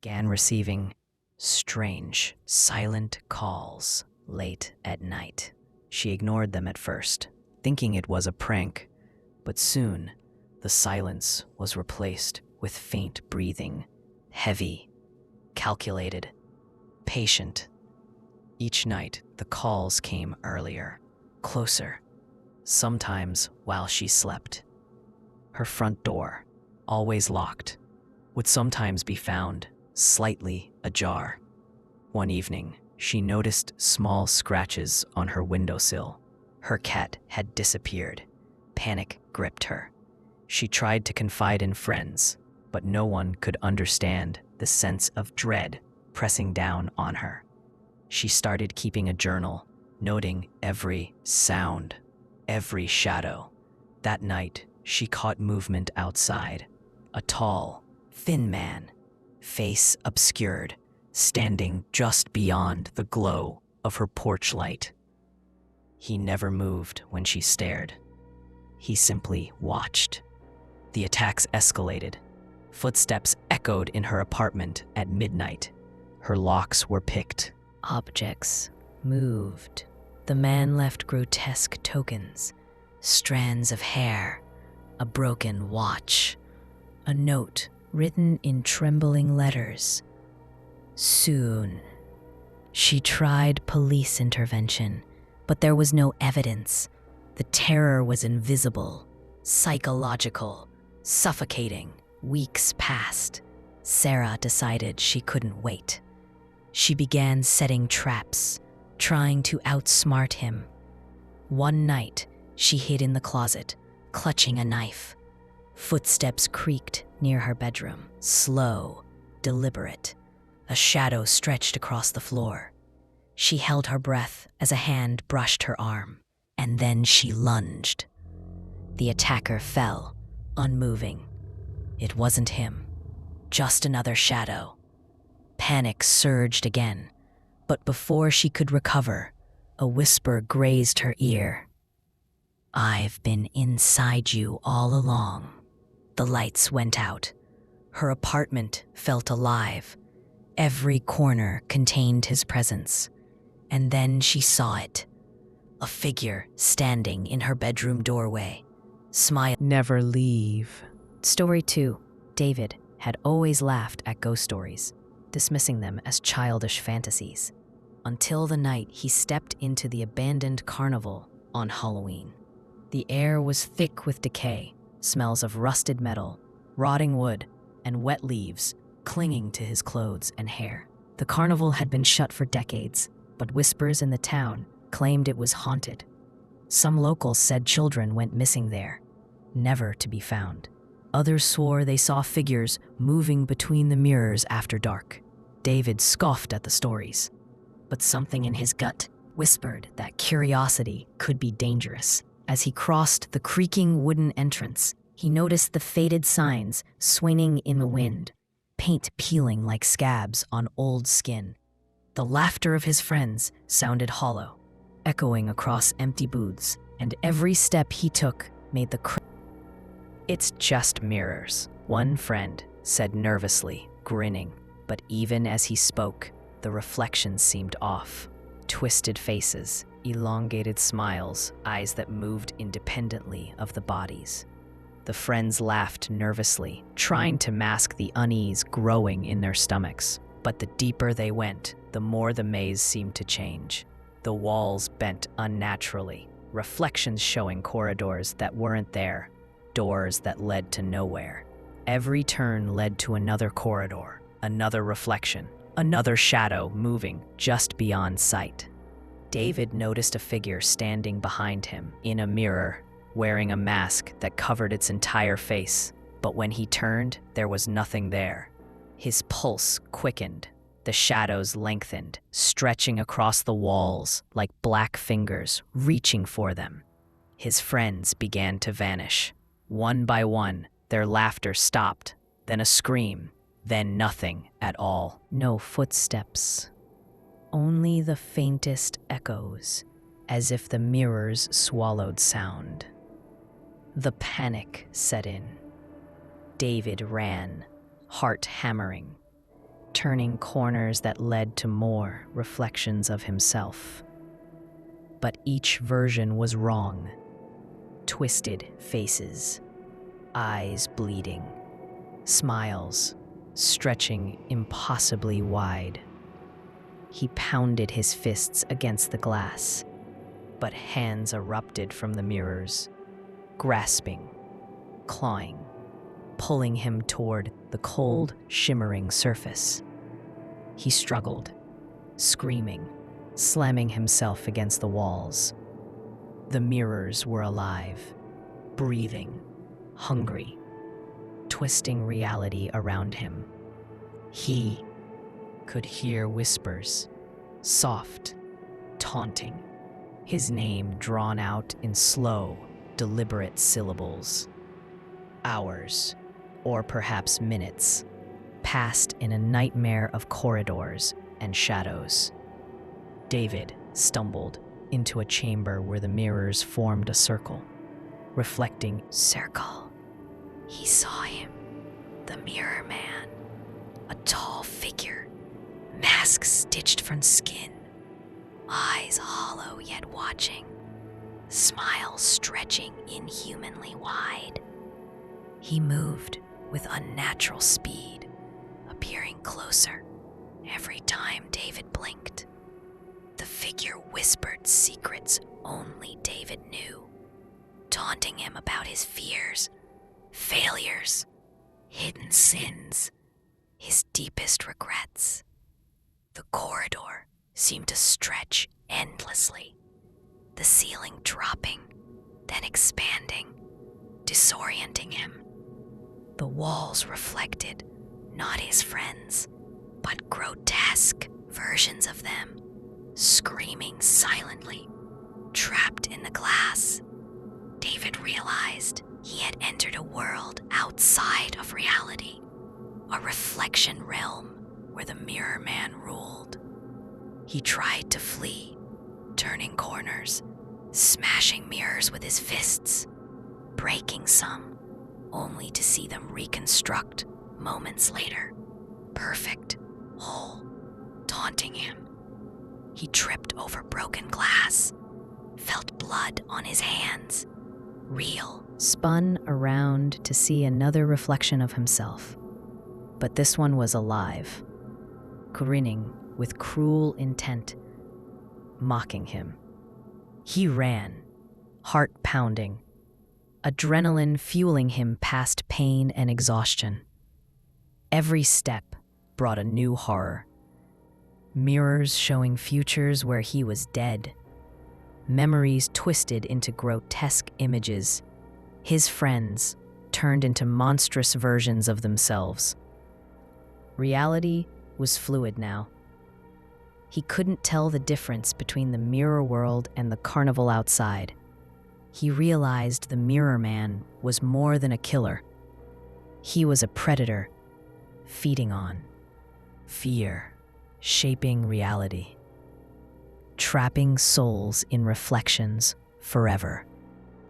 began receiving strange, silent calls late at night. She ignored them at first, thinking it was a prank, but soon the silence was replaced with faint breathing, heavy, calculated, patient. Each night, the calls came earlier, closer, sometimes while she slept. Her front door, always locked, would sometimes be found slightly ajar. One evening, she noticed small scratches on her windowsill. Her cat had disappeared. Panic gripped her. She tried to confide in friends, but no one could understand the sense of dread pressing down on her. She started keeping a journal, noting every sound, every shadow. That night, she caught movement outside. A tall, thin man, face obscured, standing just beyond the glow of her porch light. He never moved when she stared. He simply watched. The attacks escalated. Footsteps echoed in her apartment at midnight. Her locks were picked. Objects moved. The man left grotesque tokens, strands of hair, a broken watch, a note written in trembling letters. Soon, she tried police intervention, but there was no evidence. The terror was invisible, psychological, suffocating. Weeks passed. Sarah decided she couldn't wait. She began setting traps, trying to outsmart him. One night, she hid in the closet, clutching a knife. Footsteps creaked near her bedroom, slow, deliberate. A shadow stretched across the floor. She held her breath as a hand brushed her arm, and then she lunged. The attacker fell, unmoving. It wasn't him, just another shadow. Panic surged again, but before she could recover, a whisper grazed her ear. "I've been inside you all along." The lights went out. Her apartment felt alive. Every corner contained his presence. And then she saw it. A figure standing in her bedroom doorway. Smile. Never leave. Story 2. David had always laughed at ghost stories, dismissing them as childish fantasies, until the night he stepped into the abandoned carnival on Halloween. The air was thick with decay, smells of rusted metal, rotting wood, and wet leaves clinging to his clothes and hair. The carnival had been shut for decades, but whispers in the town claimed it was haunted. Some locals said children went missing there, never to be found. Others swore they saw figures moving between the mirrors after dark. David scoffed at the stories, but something in his gut whispered that curiosity could be dangerous. As he crossed the creaking wooden entrance, he noticed the faded signs swinging in the wind, paint peeling like scabs on old skin. The laughter of his friends sounded hollow, echoing across empty booths, and every step he took made the "It's just mirrors," one friend said nervously, grinning. But even as he spoke, the reflections seemed off. Twisted faces, elongated smiles, eyes that moved independently of the bodies. The friends laughed nervously, trying to mask the unease growing in their stomachs. But the deeper they went, the more the maze seemed to change. The walls bent unnaturally, reflections showing corridors that weren't there, doors that led to nowhere. Every turn led to another corridor, another reflection, another shadow moving just beyond sight. David noticed a figure standing behind him in a mirror, wearing a mask that covered its entire face. But when he turned, there was nothing there. His pulse quickened. The shadows lengthened, stretching across the walls like black fingers reaching for them. His friends began to vanish. One by one, their laughter stopped, then a scream, then nothing at all. No footsteps. Only the faintest echoes, as if the mirrors swallowed sound. The panic set in. David ran, heart hammering. turning corners that led to more reflections of himself. But each version was wrong. Twisted faces, eyes bleeding, smiles stretching impossibly wide. He pounded his fists against the glass, but hands erupted from the mirrors, grasping, clawing, pulling him toward the cold, shimmering surface. He struggled, screaming, slamming himself against the walls. The mirrors were alive, breathing, hungry, twisting reality around him. He could hear whispers, soft, taunting, his name drawn out in slow, deliberate syllables. Hours, or perhaps minutes, passed in a nightmare of corridors and shadows. David stumbled into a chamber where the mirrors formed a circle, reflecting circle. He saw him, the Mirror Man, a tall figure, mask stitched from skin, eyes hollow yet watching, smile stretching inhumanly wide. He moved with unnatural speed, appearing closer every time David blinked. The figure whispered secrets only David knew, taunting him about his fears, failures, hidden sins, his deepest regrets. The corridor seemed to stretch endlessly, the ceiling dropping, then expanding, disorienting him. The walls reflected not his friends, but grotesque versions of them, screaming silently, trapped in the glass. David realized he had entered a world outside of reality, a reflection realm where the Mirror Man ruled. He tried to flee, turning corners, smashing mirrors with his fists, breaking some, only to see them reconstruct moments later, perfect, whole, taunting him. He tripped over broken glass, felt blood on his hands, spun around to see another reflection of himself. But this one was alive, grinning with cruel intent, mocking him. He ran, heart pounding, adrenaline fueling him past pain and exhaustion. Every step brought a new horror. Mirrors showing futures where he was dead. Memories twisted into grotesque images. His friends turned into monstrous versions of themselves. Reality was fluid now. He couldn't tell the difference between the mirror world and the carnival outside. He realized the Mirror Man was more than a killer. He was a predator, feeding on fear, shaping reality, trapping souls in reflections forever.